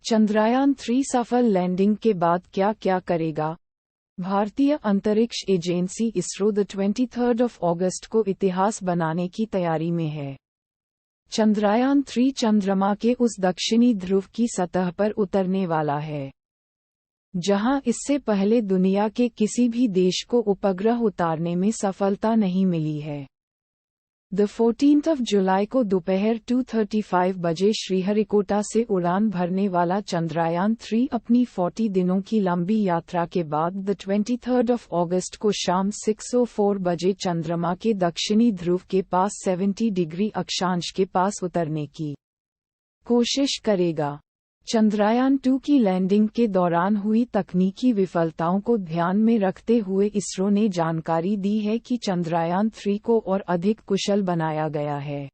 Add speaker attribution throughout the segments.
Speaker 1: चंद्रयान-3 सफल लैंडिंग के बाद क्या क्या करेगा? भारतीय अंतरिक्ष एजेंसी इसरो 23 अगस्त को इतिहास बनाने की तैयारी में है। चंद्रयान-3 चंद्रमा के उस दक्षिणी ध्रुव की सतह पर उतरने वाला है, जहां इससे पहले दुनिया के किसी भी देश को उपग्रह उतारने में सफलता नहीं मिली है। 14 जुलाई को दोपहर 2:35 बजे श्रीहरिकोटा से उड़ान भरने वाला चंद्रयान-3 अपनी 40 दिनों की लंबी यात्रा के बाद 23 अगस्त को शाम 6:04 बजे चंद्रमा के दक्षिणी ध्रुव के पास 70 डिग्री अक्षांश के पास उतरने की कोशिश करेगा। चंद्रयान-2 की लैंडिंग के दौरान हुई तकनीकी विफलताओं को ध्यान में रखते हुए इसरो ने जानकारी दी है कि चंद्रयान-3 को और अधिक कुशल बनाया गया है।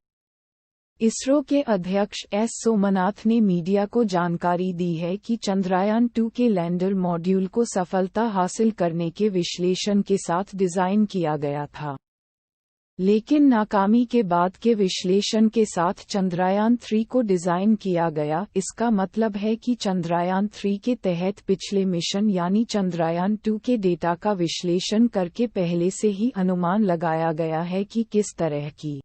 Speaker 1: इसरो के अध्यक्ष एस सोमनाथ ने मीडिया को जानकारी दी है कि चंद्रयान-2 के लैंडर मॉड्यूल को सफलता हासिल करने के विश्लेषण के साथ डिजाइन किया गया था, लेकिन नाकामी के बाद के विश्लेषण के साथ चंद्रयान-3 को डिजाइन किया गया। इसका मतलब है कि चंद्रयान-3 के तहत पिछले मिशन यानी चंद्रयान-2 के डेटा का विश्लेषण करके पहले से ही अनुमान लगाया गया है कि किस तरह की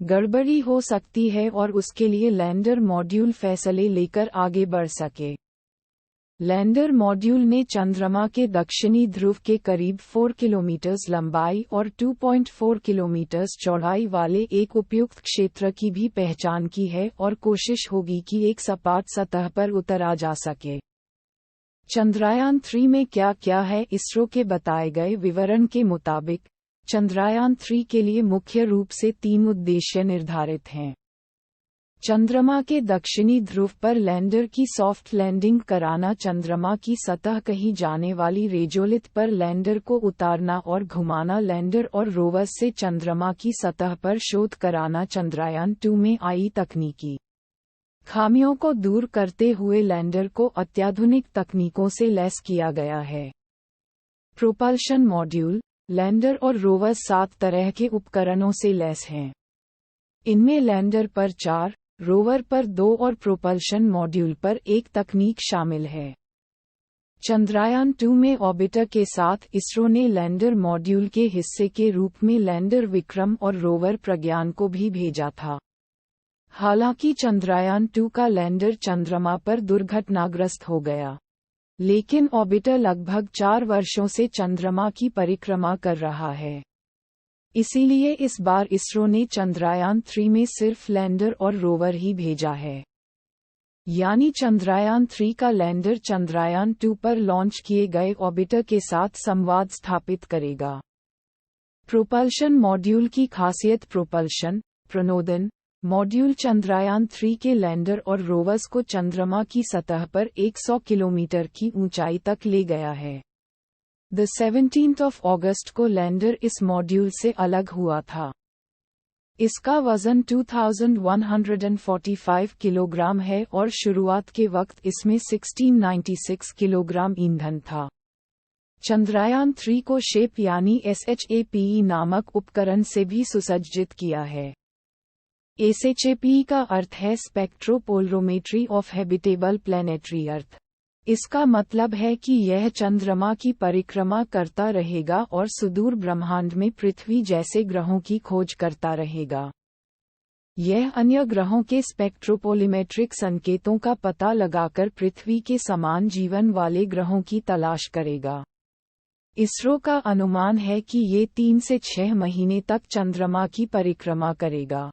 Speaker 1: गड़बड़ी हो सकती है और उसके लिए लैंडर मॉड्यूल फैसले लेकर आगे बढ़ सके। लैंडर मॉड्यूल ने चंद्रमा के दक्षिणी ध्रुव के करीब 4 किलोमीटर लंबाई और 2.4 किलोमीटर चौड़ाई वाले एक उपयुक्त क्षेत्र की भी पहचान की है और कोशिश होगी कि एक सपाट सतह पर उतरा जा सके। चंद्रयान-3 में क्या क्या है? इसरो के बताए गए विवरण के मुताबिक चंद्रयान-3 के लिए मुख्य रूप से 3 उद्देश्य निर्धारित हैं। चंद्रमा के दक्षिणी ध्रुव पर लैंडर की सॉफ्ट लैंडिंग कराना, चंद्रमा की सतह कही जाने वाली रेडियोलिथ पर लैंडर को उतारना और घुमाना, लैंडर और रोवर से चंद्रमा की सतह पर शोध कराना। चंद्रयान-2 में आई तकनीकी खामियों को दूर करते हुए लैंडर को अत्याधुनिक तकनीकों से लैस किया गया है। प्रोपल्शन मॉड्यूल, लैंडर और रोवर 7 तरह के उपकरणों से लैस हैं। इनमें लैंडर पर 4, रोवर पर 2 और प्रोपल्शन मॉड्यूल पर 1 तकनीक शामिल है। चंद्रयान-2 में ऑर्बिटर के साथ इसरो ने लैंडर मॉड्यूल के हिस्से के रूप में लैंडर विक्रम और रोवर प्रज्ञान को भी भेजा था। हालांकि चंद्रयान-2 का लैंडर चंद्रमा पर दुर्घटनाग्रस्त हो गया, लेकिन ऑर्बिटर लगभग 4 वर्षों से चंद्रमा की परिक्रमा कर रहा है। इसीलिए इस बार इसरो ने चंद्रयान-3 में सिर्फ लैंडर और रोवर ही भेजा है। यानी चंद्रयान-3 का लैंडर चंद्रयान-2 पर लॉन्च किए गए ऑर्बिटर के साथ संवाद स्थापित करेगा। प्रोपल्शन मॉड्यूल की खासियत, प्रोपल्शन प्रणोदन मॉड्यूल चंद्रयान-3 के लैंडर और रोवर्स को चंद्रमा की सतह पर 100 किलोमीटर की ऊंचाई तक ले गया है। 17 अगस्त को लैंडर इस मॉड्यूल से अलग हुआ था। इसका वजन 2145 किलोग्राम है और शुरुआत के वक्त इसमें 1696 किलोग्राम ईंधन था। चंद्रयान-3 को शेप यानी SHAPE नामक उपकरण से भी सुसज्जित किया है। SHAPE का अर्थ है स्पेक्ट्रोपोलरोमेट्री ऑफ हैबिटेबल प्लैनेटरी अर्थ। इसका मतलब है कि यह चंद्रमा की परिक्रमा करता रहेगा और सुदूर ब्रह्मांड में पृथ्वी जैसे ग्रहों की खोज करता रहेगा। यह अन्य ग्रहों के स्पेक्ट्रोपोलिमेट्रिक संकेतों का पता लगाकर पृथ्वी के समान जीवन वाले ग्रहों की तलाश करेगा। इसरो का अनुमान है कि ये 3 से 6 महीने तक चंद्रमा की परिक्रमा करेगा।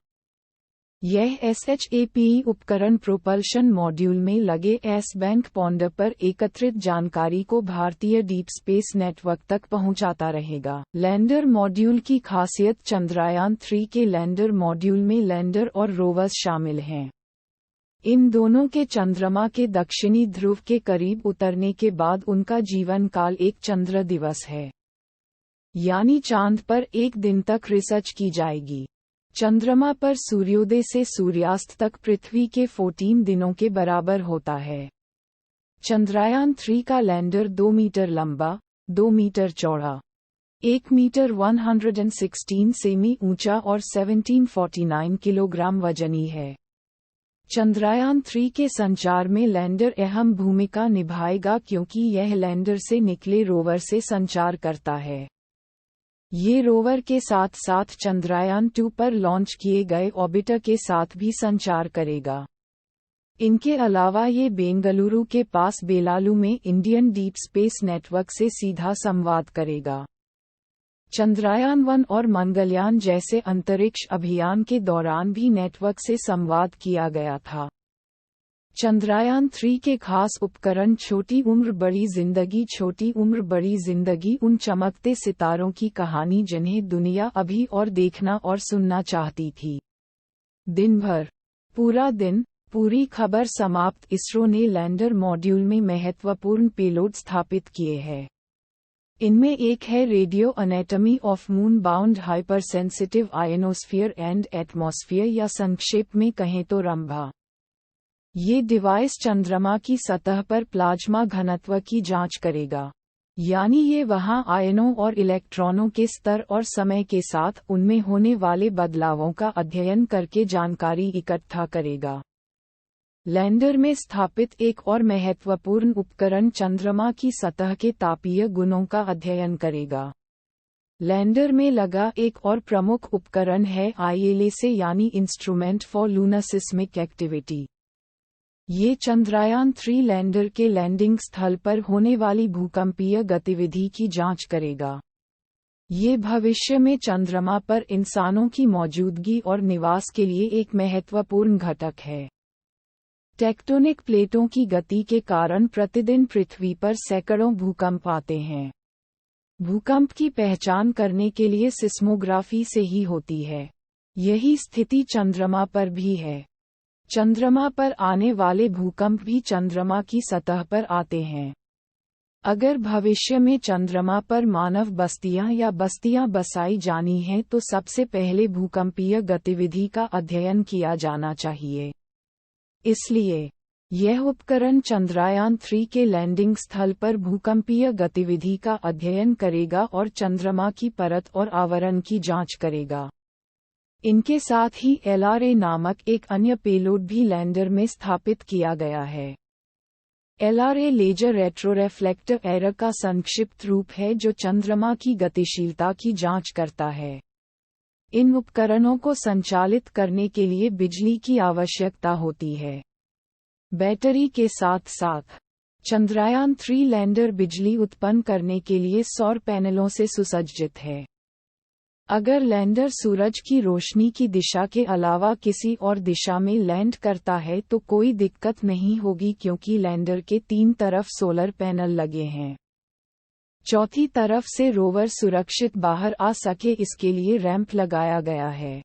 Speaker 1: यह SHAPE उपकरण प्रोपल्शन मॉड्यूल में लगे एस-बैंड पॉइंटर पर एकत्रित जानकारी को भारतीय डीप स्पेस नेटवर्क तक पहुंचाता रहेगा। लैंडर मॉड्यूल की खासियत, चंद्रयान-3 के लैंडर मॉड्यूल में लैंडर और रोवर्स शामिल हैं। इन दोनों के चंद्रमा के दक्षिणी ध्रुव के करीब उतरने के बाद उनका जीवन काल एक चंद्र दिवस है, यानी चांद पर 1 दिन तक रिसर्च की जाएगी। चंद्रमा पर सूर्योदय से सूर्यास्त तक पृथ्वी के 14 दिनों के बराबर होता है। चंद्रयान-3 का लैंडर 2 मीटर लंबा, 2 मीटर चौड़ा, 1 मीटर 116 सेमी ऊंचा और 1749 किलोग्राम वजनी है। चंद्रयान 3 के संचार में लैंडर अहम भूमिका निभाएगा क्योंकि यह लैंडर से निकले रोवर से संचार करता है। ये रोवर के साथ साथ चंद्रयान 2 पर लॉन्च किए गए ऑर्बिटर के साथ भी संचार करेगा। इनके अलावा ये बेंगलुरु के पास बेलालू में इंडियन डीप स्पेस नेटवर्क से सीधा संवाद करेगा। चंद्रयान 1 और मंगलयान जैसे अंतरिक्ष अभियान के दौरान भी नेटवर्क से संवाद किया गया था। चंद्रयान 3 के खास उपकरण छोटी उम्र बड़ी जिंदगी उन चमकते सितारों की कहानी जिन्हें दुनिया अभी और देखना और सुनना चाहती थी। दिन भर, पूरा दिन, पूरी खबर समाप्त। इसरो ने लैंडर मॉड्यूल में महत्वपूर्ण पेलोड स्थापित किए हैं। इनमें एक है radio anatomy of moon bound hypersensitive ionosphere and atmosphere, या संक्षेप में कहें तो रंभा। ये डिवाइस चंद्रमा की सतह पर प्लाज्मा घनत्व की जांच करेगा, यानी ये वहां आयनों और इलेक्ट्रॉनों के स्तर और समय के साथ उनमें होने वाले बदलावों का अध्ययन करके जानकारी इकट्ठा करेगा। लैंडर में स्थापित एक और महत्वपूर्ण उपकरण चंद्रमा की सतह के तापीय गुणों का अध्ययन करेगा। लैंडर में लगा एक और प्रमुख उपकरण है ILSA, यानी instrument for lunar seismic activity. ये चंद्रयान 3 लैंडर के लैंडिंग स्थल पर होने वाली भूकंपीय गतिविधि की जांच करेगा। ये भविष्य में चंद्रमा पर इंसानों की मौजूदगी और निवास के लिए एक महत्वपूर्ण घटक है। टेक्टोनिक प्लेटों की गति के कारण प्रतिदिन पृथ्वी पर सैकड़ों भूकंप आते हैं। भूकंप की पहचान करने के लिए सिस्मोग्राफी से ही होती है। यही स्थिति चंद्रमा पर भी है। चंद्रमा पर आने वाले भूकंप भी चंद्रमा की सतह पर आते हैं। अगर भविष्य में चंद्रमा पर मानव बस्तियां बसाई जानी हैं तो सबसे पहले भूकंपीय गतिविधि का अध्ययन किया जाना चाहिए। इसलिए यह उपकरण चंद्रयान 3 के लैंडिंग स्थल पर भूकंपीय गतिविधि का अध्ययन करेगा और चंद्रमा की परत और आवरण की जांच करेगा। इनके साथ ही LRA नामक एक अन्य पेलोड भी लैंडर में स्थापित किया गया है। LRA लेजर रेट्रोरेफ्लेक्टर एरर का संक्षिप्त रूप है जो चंद्रमा की गतिशीलता की जांच करता है। इन उपकरणों को संचालित करने के लिए बिजली की आवश्यकता होती है। बैटरी के साथ साथ चंद्रयान 3 लैंडर बिजली उत्पन्न करने के लिए सौर पैनलों से सुसज्जित है। अगर लैंडर सूरज की रोशनी की दिशा के अलावा किसी और दिशा में लैंड करता है तो कोई दिक्कत नहीं होगी क्योंकि लैंडर के 3 तरफ सोलर पैनल लगे हैं। चौथी तरफ से रोवर सुरक्षित बाहर आ सके इसके लिए रैंप लगाया गया है।